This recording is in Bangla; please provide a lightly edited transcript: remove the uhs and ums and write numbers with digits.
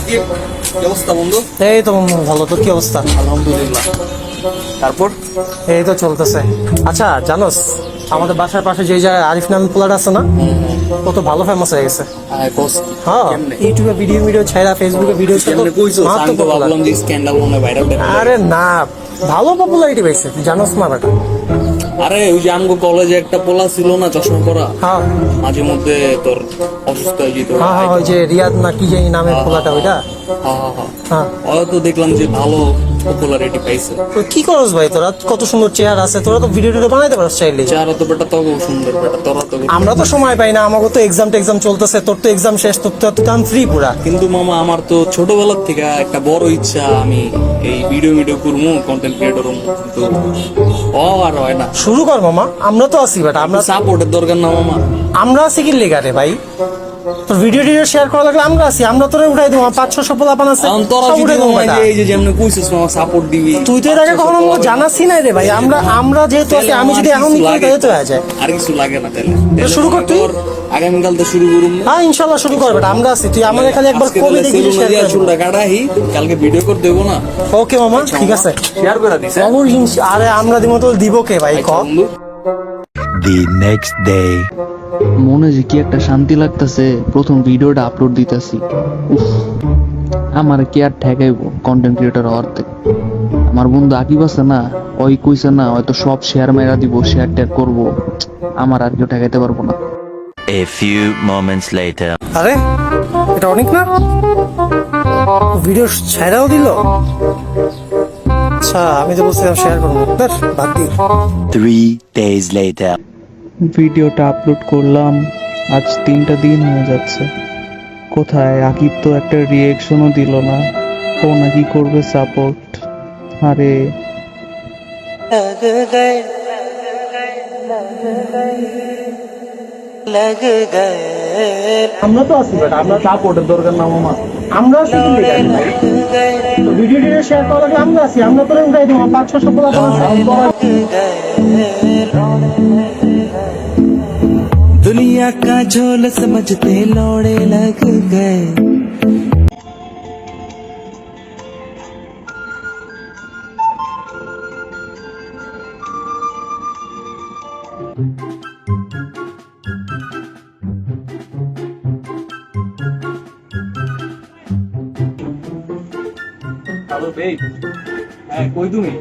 কি অবস্থা বন্ধু? এই তো বন্ধু ভালো, তোর কি অবস্থা? আলহামদুলিল্লাহ। তারপর এই তো চলতেছে। আচ্ছা জানোস, আমাদের বাসার পাশে যে জায়গায় আরিফ নামে পোলার আছে না, কত ভালো ফেমাস হয়ে গেছে। হ্যাঁ, ইউটিউবে ভিডিও ছাড়া, ফেসবুকে ভিডিও ছাড়া, আমি তো ভাবলাম যে স্ক্যান্ডাল মনে হয় ভাইরাল। আরে না, ভালো পপুলারিটি পাইছে, তুই জানোস না বেটা? আরে ওই যে আমগো কলেজে একটা পোলা ছিল না চশমা পরা, হ্যাঁ মাঝে মধ্যে তোর অসুস্থ হয়ে যেত। হ্যাঁ হ্যাঁ, ওই যে রিয়াদ না কি জানি নামের পোলাটা, ওইটা। হ্যাঁ, হয়তো দেখলাম যে ভালো পপুলারিটি পাইছে। তো কি করস ভাই, তোরা কত সুন্দর চেয়ার আছে, তোরা তো ভিডিও টিডিও বানাইতে পারস চাইলে। যারা তো বেটা তবে সুন্দর বেটা, তোরা তো আমরা তো সময় পাই না, আমাকে তো এক্সাম চলতেছে, তোর তো এক্সাম শেষ, তোর তো ফ্রি পুরা। কিন্তু মামা আমার তো ছোটবেলার থেকে একটা বড় ইচ্ছা, আমি এই ভিডিও করবো, কন্টেন্ট ক্রিয়েটর হবো, কিন্তু আর হয় না। শুরু কর মামা, আমরা তো আছি বেটা, আমরা সাপোর্টের দরকার না মামা। আমরা আছি কি লেগা রে ভাই? তোর ভিডিও শেয়ার করা লাগলে আমরা আছি, আমরা তোরে উঠাই দেবো, 500 পোলাপান আছে, এখন তোরা সব যদি উঠাই দেবো মামা বেটা। এই যে যেমন কইছিস মামা সাপোর্ট দিবি, তুই তো এর আগে কখনো আমাকে জানাসি নাই রে ভাই। আমরা যেহেতু আছি, আমি যদি এখন করি তাহলে তো হয়ে যায়। আর কিছু লাগে না তাহলে শুরু কর তুই। আগামীকাল তো শুরু করুন। হ্যাঁ ইনশাল্লাহ শুরু কর বেটা, আমরা আছি, তুই আমাদের খালি একবার কবি দেখি শেয়ার করে। চুলটা কাটাহি, কালকে ভিডিও করে দেবো না? ওকে মামা, ঠিক আছে, শেয়ার করে দিস। আরে আমরা দিব তো দিব কে ভাই, ক। The next day. মনে যে কি একটা শান্তি লাগতেছে, প্রথম ভিডিওটা আপলোড দিতেছি। আমার কি আর ঠেকাইবো কন্টেন্ট ক্রিয়েটর হওয়ার থেকে। আমার বন্ধু আকিব আছে না, ওই কইছে না হয়তো সব শেয়ার মেরা দিব, শেয়ার ট্যাগ করবো, আমার আর কেউ ঠেকাইতে পারবো না। A few moments later. আরে এটা অনেক না, ভিডিও ছাড়াও দিল। আচ্ছা আমি তো বলছিলাম শেয়ার করবো, বাদ দিই। 3 days later. ভিডিওটা আপলোড করলাম, আজ 3টা দিন হয়ে যাচ্ছে। কোথায় আকিব তো একটা রিয়েকশনও দিল না, ও নাকি করবে সাপোর্ট। আরে আমরা তো আছি বেটা, আমরা সাপোর্টের দরকার না মামা। আমরা আছি কি লেগা তো ভিডিও শেয়ার করা লাগলে আমরা আছি, আমরা তোরে উঠাই দেবো, 500 পোলাপান আছে। दुनिया का झोल समझते लौड़े लग गए। হ্যালো বেব, হ্যাঁ কই তুমি?